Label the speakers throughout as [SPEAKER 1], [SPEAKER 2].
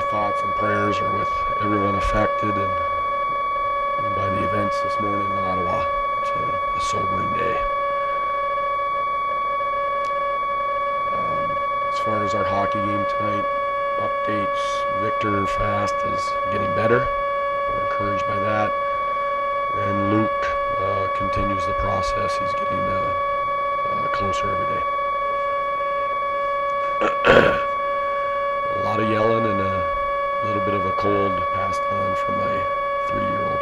[SPEAKER 1] thoughts and prayers are with everyone affected and by the events this morning in Ottawa. It's a sobering day. As far as our hockey game tonight, updates, Victor Fast is getting better. We're encouraged by that. And Luke continues the process. He's getting closer every day. A lot of yelling and a little bit of a cold passed on from my 3-year-old.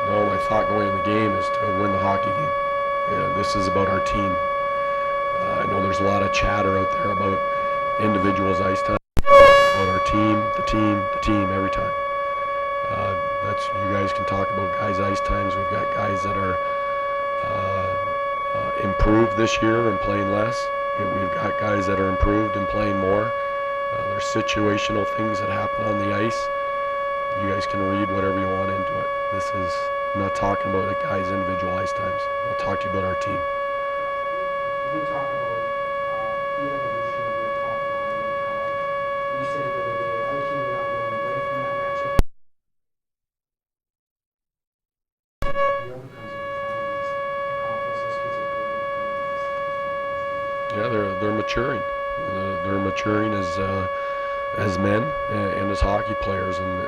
[SPEAKER 1] No, my thought going in the game is to win the hockey game. Yeah, this is about our team. I know there's a lot of chatter out there about individuals' ice time, about our team, the team every time. That's you guys can talk about guys' ice times. We've got guys that are improved this year and playing less. We've got guys that are improved and playing more. There's situational things that happen on the ice. You guys can read whatever you want into it. I'm not talking about a guy's individual ice times. I'll talk to you about our team.
[SPEAKER 2] You talk about the evolution of your top line and how you said the other day other teams are not going away from that matchup. The other comes in confidence those kids are building
[SPEAKER 1] Yeah, they're maturing. They're maturing as men and as hockey players, and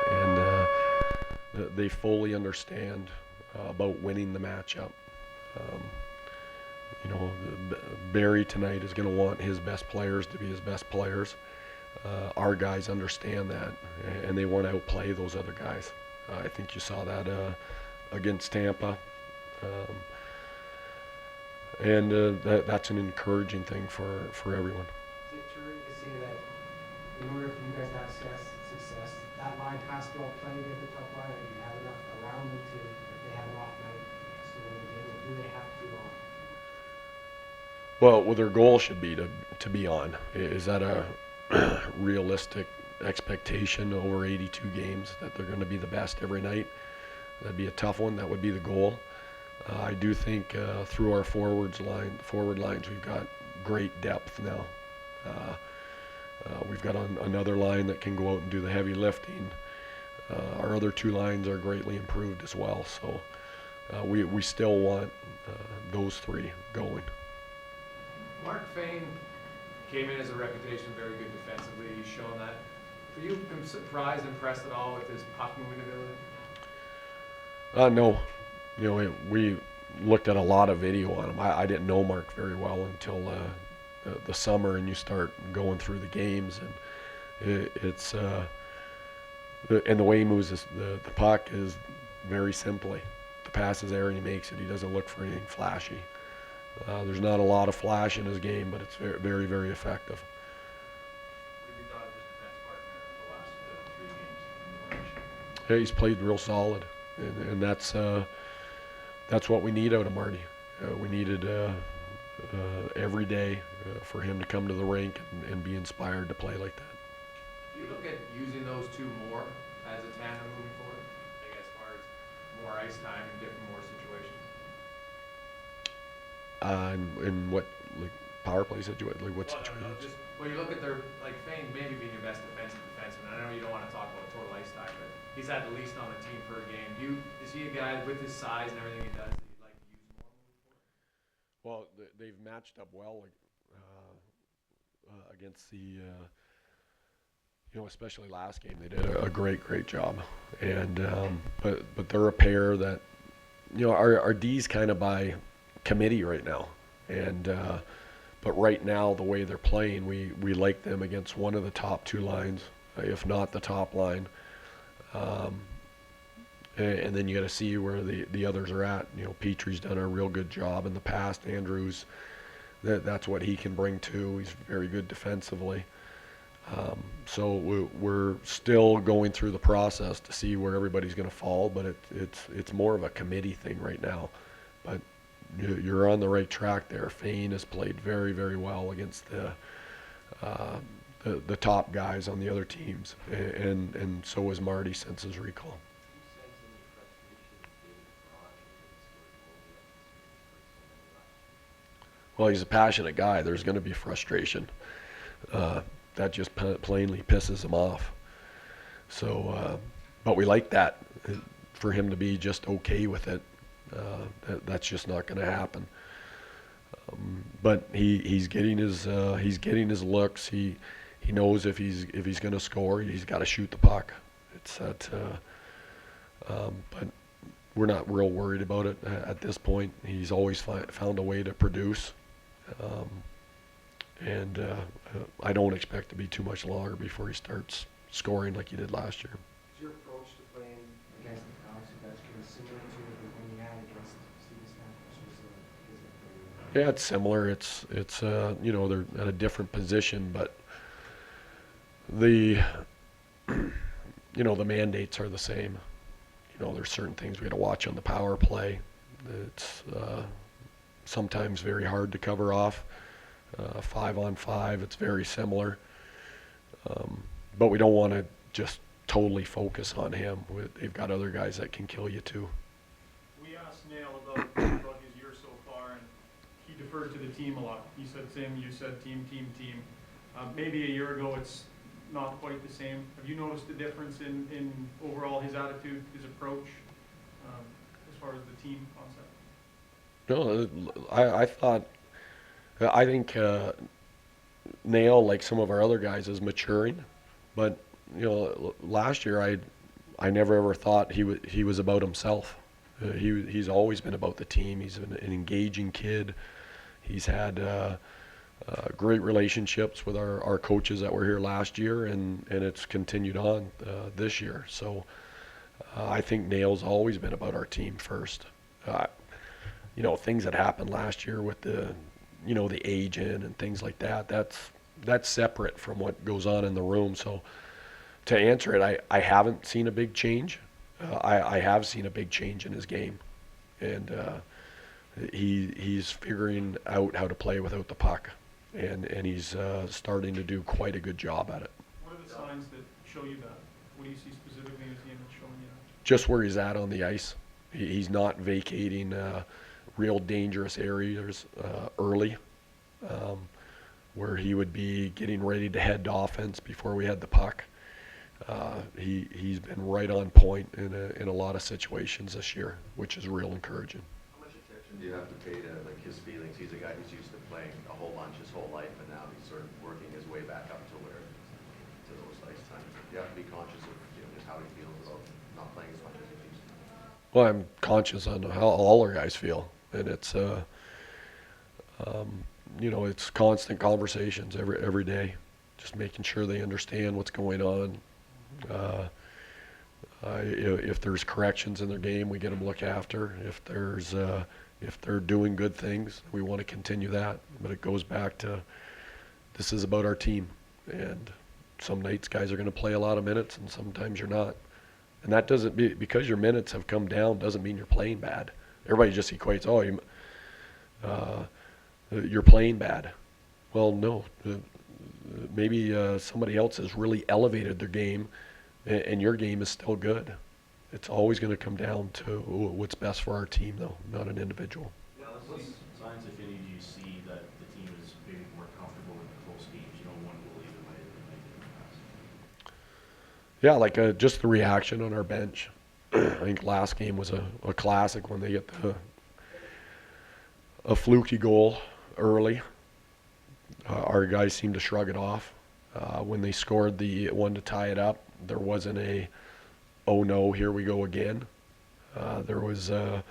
[SPEAKER 1] they fully understand about winning the matchup. Um, Barry tonight is going to want his best players to be his best players. Our guys understand that, and they want to outplay those other guys. I think you saw that against Tampa. And that's an encouraging thing for everyone.
[SPEAKER 2] Is it true to say that in order for you guys to have success, that line has to all play together, top line, and you have enough around them to, if they have an off night, to win the game, or do they have to be on?
[SPEAKER 1] Well, their goal should be to be on. Is that a realistic expectation over 82 games that they're going to be the best every night? That'd be a tough one. That would be the goal. I do think through our forward lines, we've got great depth now. We've got another line that can go out and do the heavy lifting. Our other two lines are greatly improved as well. So we still want those three going.
[SPEAKER 3] Mark Fane came in as a reputation very good defensively. He's shown that. Were you surprised, impressed at all with his puck moving ability?
[SPEAKER 1] No. We looked at a lot of video on him. I didn't know Mark very well until the summer, and you start going through the games, and it's and the way he moves the puck is very simply. The pass is there and he makes it. He doesn't look for anything flashy. There's not a lot of flash in his game, but it's very, very, very effective.
[SPEAKER 4] What have you thought of his defense partner the last 3 games in the
[SPEAKER 1] Yeah, he's played real solid, and that's what we need out of Marty. We needed every day for him to come to the rink and be inspired to play like that.
[SPEAKER 3] Do you look at using those two more as a tandem moving forward? Like as far as more ice time in different more situations?
[SPEAKER 1] In what, like, power play situation? Like what situations?
[SPEAKER 3] You look at their, like Fane maybe being your best defenseman. I know you don't want to talk about total ice time, but he's had the least on the team per game. Is he a guy with his size and everything he does that you'd like to use more moving forward?
[SPEAKER 1] Well, they've matched up well against the, especially last game. They did a great job, and but they're a pair that, our D's kind of by committee right now, and but right now the way they're playing, we like them against one of the top two lines, if not the top line. And then you got to see where the others are at. Petrie's done a real good job in the past. Andrews, that's what he can bring too. He's very good defensively. So we're still going through the process to see where everybody's going to fall, but it's more of a committee thing right now. But you're on the right track there. Fane has played very, very well against the top guys on the other teams, and so has Marty since his recall.
[SPEAKER 4] sense
[SPEAKER 1] Well, he's a passionate guy. There's going to be frustration. That just plainly pisses him off. So, but we like that for him to be just okay with it. That's just not going to happen. But he's getting his looks. He knows if he's going to score, he's got to shoot the puck. It's that. But we're not real worried about it at this point. He's always found a way to produce. And I don't expect to be too much longer before he starts scoring like he did last year.
[SPEAKER 2] Is your approach to playing against the Dallas Eakins similar to when you had against Stephen Stamkos?
[SPEAKER 1] Yeah, it's similar. It's you know, they're at a different position, but the you know, the mandates are the same. You know, there's certain things we got to watch on the power play. It's sometimes very hard to cover off. 5-on-5, it's very similar. But we don't want to just totally focus on him. They've got other guys that can kill you too.
[SPEAKER 5] We asked Nail about his year so far, and he deferred to the team a lot. He said Tim, you said team. Maybe a year ago it's not quite the same. Have you noticed a difference in overall his attitude, his approach, as far as the team concept?
[SPEAKER 1] No, I think Nail, like some of our other guys, is maturing. But you know, last year I never ever thought he was about himself. He's always been about the team. He's been an engaging kid. He's had great relationships with our coaches that were here last year, and it's continued on this year. So I think Nail's always been about our team first. You know, things that happened last year with the agent and things like that, that's separate from what goes on in the room. So to answer it, I haven't seen a big change. I have seen a big change in his game, and he's figuring out how to play without the puck, and he's starting to do quite a good job at it.
[SPEAKER 5] What are the signs that show you that? What do you see specifically in his game that's showing you that?
[SPEAKER 1] Just where he's at on the ice. He's not vacating real dangerous areas early, where he would be getting ready to head to offense before we had the puck. He's been right on point in a lot of situations this year, which is real encouraging.
[SPEAKER 6] How much attention do you have to pay to like his feelings? He's a guy who's used to playing a whole bunch his whole life, and now he's sort of working his way back up to those ice times. You have to be conscious of just how he feels about not playing as much as he used to.
[SPEAKER 1] Well, I'm conscious on how all our guys feel, and it's it's constant conversations every day, just making sure they understand what's going on. If there's corrections in their game, we get them looked after. If they're doing good things, we want to continue that. But it goes back to, this is about our team, and some nights guys are going to play a lot of minutes, and sometimes you're not. And that doesn't because your minutes have come down doesn't mean you're playing bad. Everybody just equates, you're playing bad. Well, no. Maybe somebody else has really elevated their game, and your game is still good. It's always going to come down to what's best for our team, though, not an individual.
[SPEAKER 4] What signs, if any, do you see that the team is maybe more comfortable in the close games? You know, one goal either way than they did in the past.
[SPEAKER 1] Yeah, like just the reaction on our bench. I think last game was a classic when they get a fluky goal early. Our guys seemed to shrug it off. When they scored the one to tie it up, there wasn't oh no, here we go again. There was a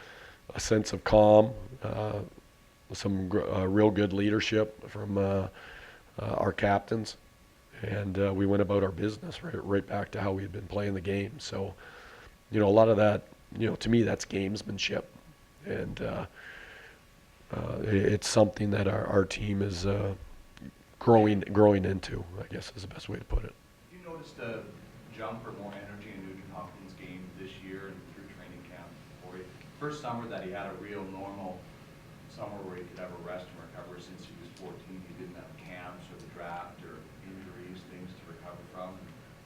[SPEAKER 1] sense of calm, some real good leadership from our captains, and we went about our business right back to how we had been playing the game. So, a lot of that, to me, that's gamesmanship, and it's something that our team is growing into, I guess is the best way to put it.
[SPEAKER 4] Have you noticed a jump or more energy in Nugent Hopkins' game this year and through training camp? Or first summer that he had a real normal summer where he could have a rest and recover. Since he was 14, he didn't have camps or the draft or injuries, things to recover from.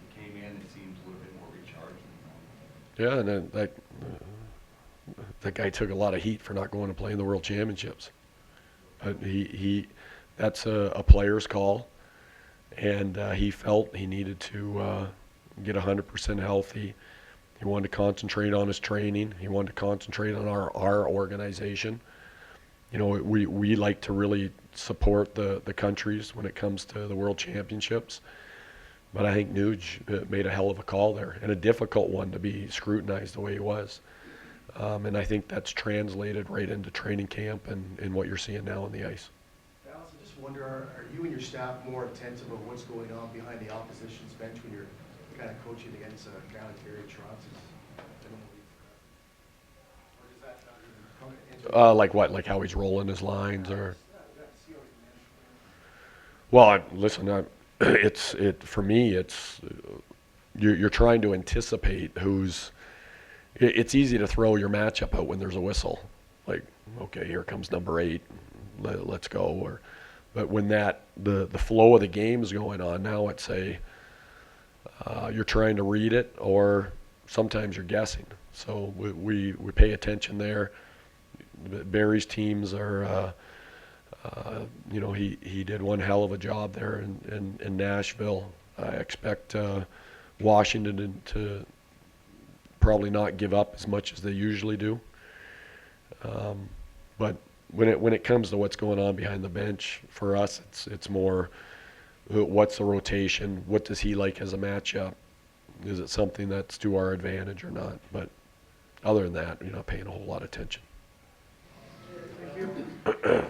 [SPEAKER 4] He came in, it seems a little bit more recharged than normal.
[SPEAKER 1] Yeah, and then that guy took a lot of heat for not going to play in the World Championships. But that's a player's call, and he felt he needed to get 100% healthy. He wanted to concentrate on his training. He wanted to concentrate on our organization. You know, we like to really support the countries when it comes to the World Championships. But I think Nuge made a hell of a call there, and a difficult one to be scrutinized the way he was. And I think that's translated right into training camp and what you're seeing now on the ice.
[SPEAKER 7] Dallas, I just wonder, are you and your staff more attentive of what's going on behind the opposition's bench when you're kind of coaching against a guy like Barry Trotz? Or does that not even come into?
[SPEAKER 1] Like what? Like how he's rolling his lines, or? Well, listen, for me, it's you're trying to anticipate who's. It's easy to throw your matchup out when there's a whistle, like, okay, here comes number 8, let's go. But when the flow of the game is going on, now it's you're trying to read it, or sometimes you're guessing. So we pay attention there. Barry's teams are, he did one hell of a job there in Nashville. I expect Washington to probably not give up as much as they usually do. But when it comes to what's going on behind the bench, for us, it's more what's the rotation, what does he like as a matchup, is it something that's to our advantage or not? But other than that, you're not paying a whole lot of attention.
[SPEAKER 7] Thank you.